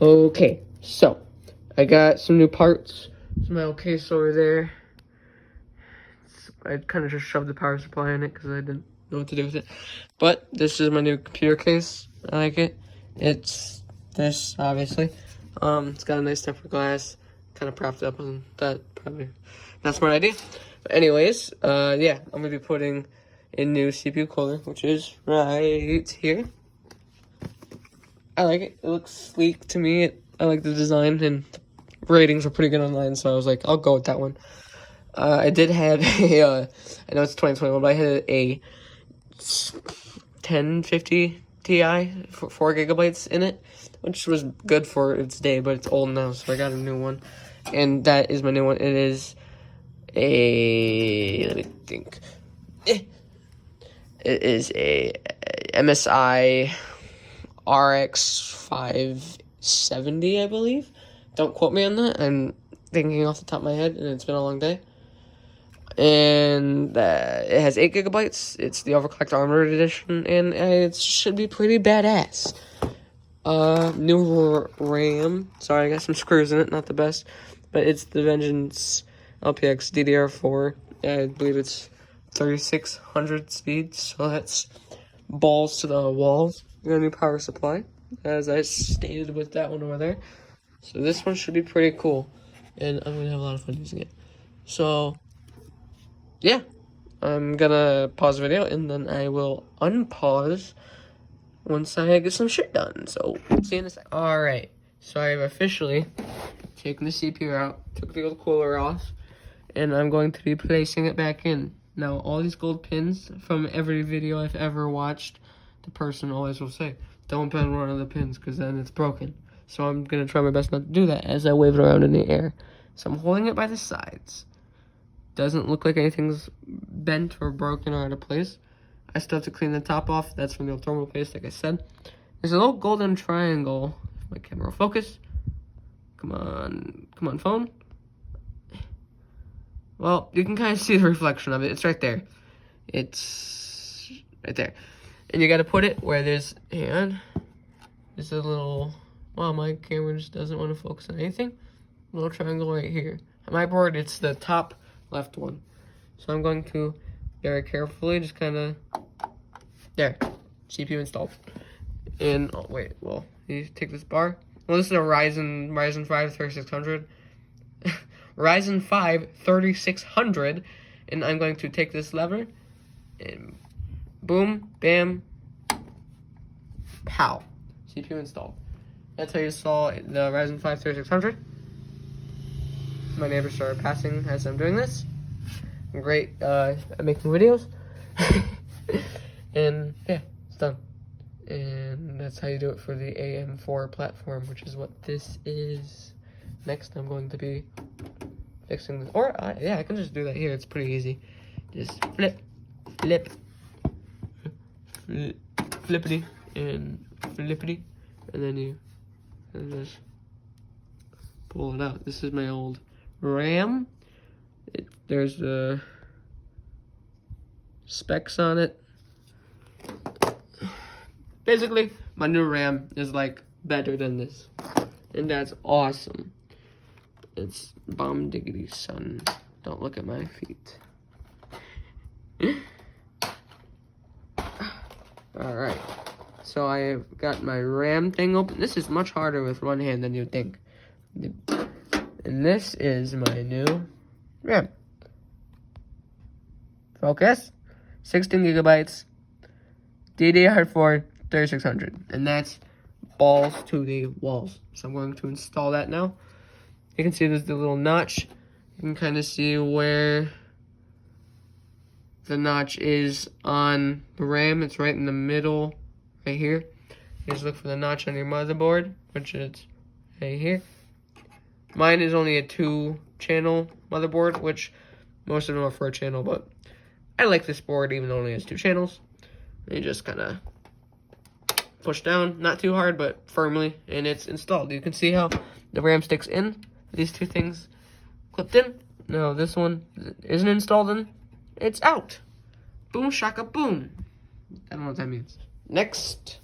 Okay, so I got some new parts. There's my old case over there. I kind of just shoved the power supply in it because I didn't know what to do with it. But this is my new computer case. I like it. It's this, obviously. It's got a nice tempered glass. Kind of propped up on that. Probably not a smart idea. But anyways, yeah, I'm going to be putting a new CPU cooler, which is right here. I like it. It looks sleek to me. I like the design, and the ratings are pretty good online, so I was like, I'll go with that one. I did have a, I know it's 2021, but I had a 1050 Ti for 4 gigabytes in it, which was good for its day, but it's old now, so I got a new one. And that is my new one. It is a, let me think. It is a MSI RX 570, I believe. Don't quote me on that. I'm thinking off the top of my head, and it's been a long day. And it has 8 gigabytes. It's the overclocked armored edition, and it should be pretty badass. New RAM. Sorry, I got some screws in it. Not the best, but it's the Vengeance LPX DDR4. I believe it's 3600 speed, so that's balls to the walls. We got a new power supply, as I stated with that one over there. So this one should be pretty cool, and I'm gonna have a lot of fun using it. So yeah, I'm gonna pause the video, and then I will unpause once I get some shit done. So see you in a second. Alright, so I've officially taken the CPU out, took the old cooler off, and I'm going to be placing it back in. Now, all these gold pins from every video I've ever watched, the person always will say, don't bend one of the pins because then it's broken. So I'm going to try my best not to do that as I wave it around in the air. So I'm holding it by the sides. Doesn't look like anything's bent or broken or out of place. I still have to clean the top off. That's from the old thermal paste, like I said. There's a little golden triangle. If my camera will focus. Come on, phone. Well, you can kind of see the reflection of it. It's right there. It's right there. And you got to put it where there's, and there's a little, wow, my camera just doesn't want to focus on anything. A little triangle right here. On my board, it's the top left one. So I'm going to very carefully just kind of, there, CPU installed. And, oh, wait, well, you take this bar. Well, this is a Ryzen 5 3600. Ryzen 5 3600, and I'm going to take this lever, and boom, bam, pow, CPU installed. That's how you install the Ryzen 5 3600. My neighbors started passing as I'm doing this. I'm great at making videos. And yeah, it's done. And that's how you do it for the AM4 platform, which is what this is. Next, I'm going to be fixing this, or yeah, I can just do that here. It's pretty easy. Just flippity, and flippity, and then you just pull it out. This is my old RAM. There's the specs on it. Basically, my new RAM is like better than this, and that's awesome. It's bomb diggity son. Don't look at my feet. Alright. So I have got my RAM thing open. This is much harder with one hand than you'd think. And this is my new RAM. Focus. 16 gigabytes. DDR4 3600. And that's balls to the walls. So I'm going to install that now. You can see there's the little notch. You can kind of see where the notch is on the RAM. It's right in the middle, right here. You just look for the notch on your motherboard, which is right here. Mine is only a 2-channel motherboard, which most of them are 4-channel, but I like this board even though it only has 2 channels. And you just kind of push down, not too hard, but firmly, and it's installed. You can see how the RAM sticks in. These 2 things clipped in. No, this one isn't installed in. It's out. Boom, shaka, boom. I don't know what that means. Next,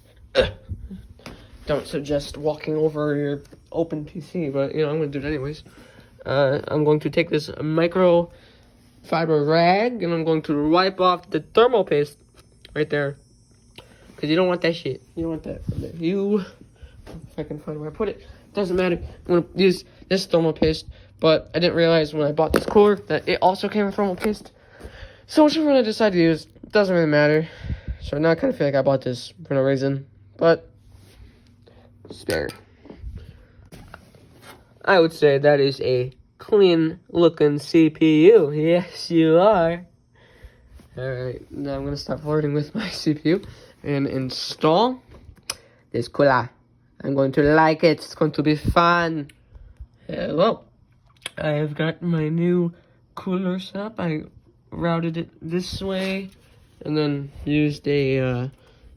don't suggest walking over your open PC, but you know, I'm gonna do it anyways. I'm going to take this microfiber rag and I'm going to wipe off the thermal paste right there. Because you don't want that shit. You don't want that. If I can find where I put it, doesn't matter. I'm gonna use this thermal paste, but I didn't realize when I bought this cooler that it also came with thermal paste. So whichever one I decide to use, doesn't really matter. So now I kind of feel like I bought this for no reason, but spare. I would say that is a clean looking CPU. Yes, you are. Alright, now I'm going to stop flirting with my CPU and install this cooler. I'm going to like it. It's going to be fun. Hello. I've got my new cooler set up. I routed it this way and then used a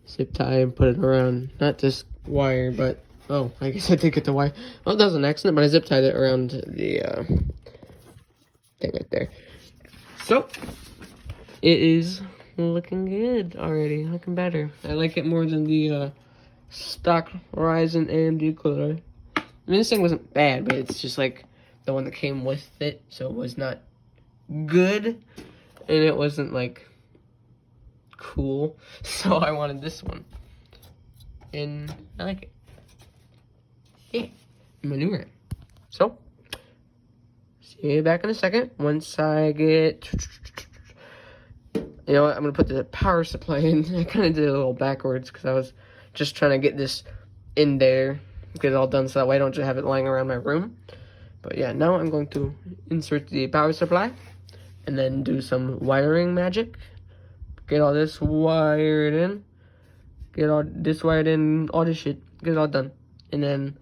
zip tie and put it around, not this wire, but oh, I guess I did get the wire. Well, that was an accident, but I zip tied it around the thing right there. So it is looking good already, looking better. I like it more than the stock Ryzen AMD cooler. I mean, this thing wasn't bad, but it's just like the one that came with it, so it was not good, and it wasn't like cool. So I wanted this one, and I like it. Yeah, manure. So, see you back in a second. Once I get, you know what, I'm gonna put the power supply in. I kind of did it a little backwards because I was just trying to get this in there, get it all done so that way I don't just have it lying around my room. But yeah, now I'm going to insert the power supply and then do some wiring magic. Get all this wired in, get all this wired in, all this shit, get it all done, and then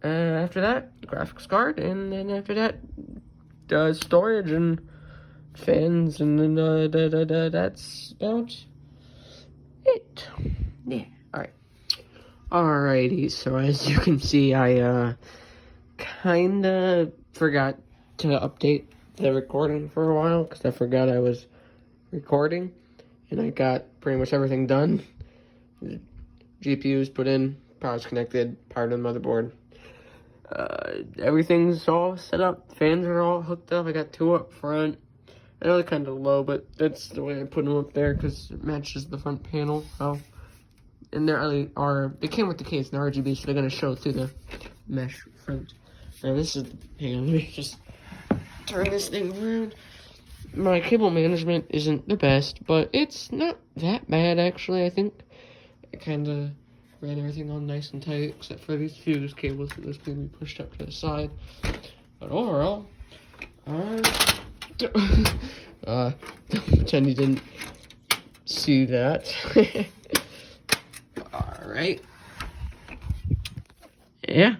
after that, graphics card, and then after that, storage and fans, and then that's about it. Yeah, alright. Alrighty, so as you can see, I kinda forgot to update the recording for a while, because I forgot I was recording, and I got pretty much everything done. The GPU's put in, power's connected, powered to the motherboard. Everything's all set up. Fans are all hooked up. I got two up front. I know they're kind of low, but that's the way I put them up there because it matches the front panel. Oh, and they came with the case, and they're RGB, so they're gonna show through the mesh front. Now this is, hang on, let me just turn this thing around. My cable management isn't the best, but it's not that bad actually. I think I kind of ran everything on nice and tight, except for these fuse cables that was going to be pushed up to the side. But overall, pretend you didn't see that. Alright. Yeah,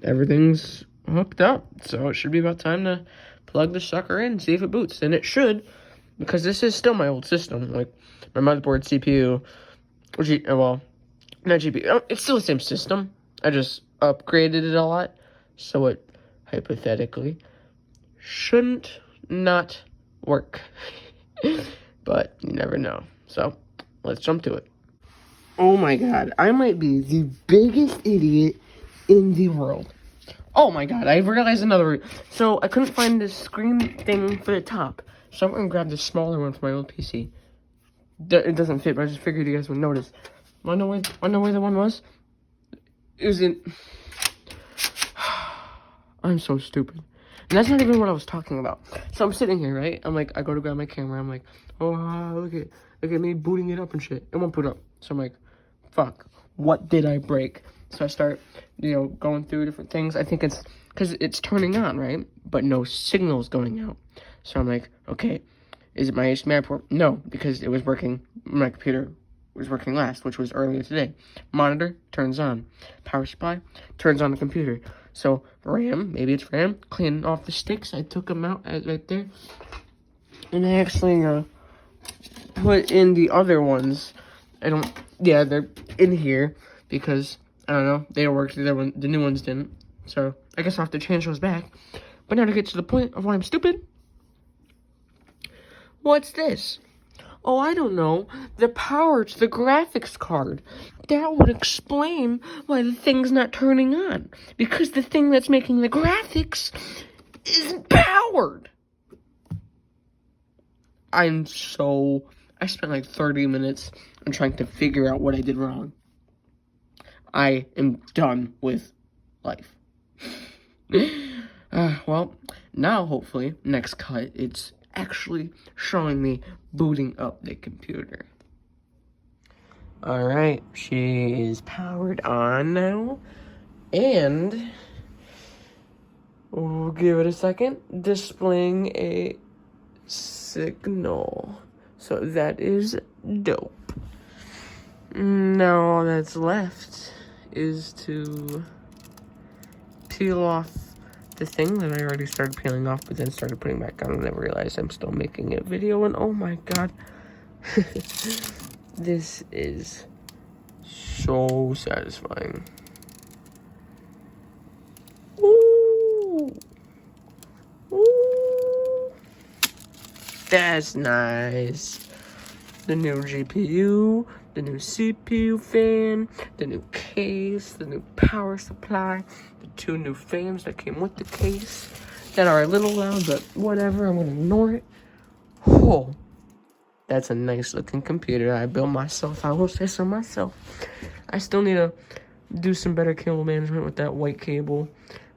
everything's hooked up, so it should be about time to plug the sucker in, see if it boots. And it should, because this is still my old system. Like, my motherboard, CPU, well, not GPU. It's still the same system. I just upgraded it a lot, so it hypothetically shouldn't not work. But you never know. So let's jump to it. Oh my god, I might be the biggest idiot in the world. Oh my god, I realized another. So I couldn't find the screen thing for the top, so I'm gonna grab the smaller one for my old PC. It doesn't fit, but I just figured you guys would notice. Wanna know where the one was? It was in. I'm so stupid. And that's not even what I was talking about. So I'm sitting here, right? I'm like, I go to grab my camera. I'm like, oh, look at me booting it up and shit. It won't boot up. So I'm like, fuck, what did I break? So I start, going through different things. I think it's because it's turning on, right? But no signal's going out. So I'm like, okay, is it my HDMI port? No, because it was working. My computer was working last, which was earlier today. Monitor turns on. Power supply turns on the computer. So RAM, maybe it's RAM, cleaning off the sticks. I took them out right there. And I actually put in the other ones. They're in here because, I don't know, they worked, the new ones didn't. So I guess I'll have to change those back. But now to get to the point of why I'm stupid. What's this? Oh, I don't know. The power to the graphics card. That would explain why the thing's not turning on. Because the thing that's making the graphics isn't powered. I spent like 30 minutes on trying to figure out what I did wrong. I am done with life. Well, now hopefully, next cut, it's actually showing me booting up the computer. Alright, she is powered on now. And we'll give it a second, displaying a signal. So that is dope. Now all that's left is to peel off the thing that I already started peeling off, but then started putting back on, and I realized I'm still making a video, and oh my god. This is so satisfying. Ooh. Ooh. That's nice. The new GPU, the new CPU fan, the new case, the new power supply, the 2 new fans that came with the case that are a little loud, but whatever, I'm gonna ignore it. Oh, that's a nice looking computer I built myself. I will say so myself. I still need to do some better cable management with that white cable,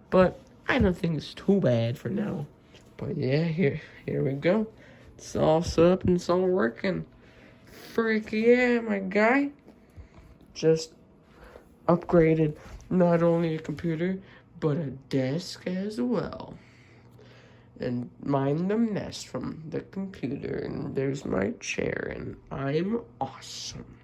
but I don't think it's too bad for now. But yeah, here we go. It's all set up and it's all working. Frick yeah, my guy. Just upgraded not only a computer, but a desk as well. And mind the mess from the computer, and there's my chair, and I'm awesome.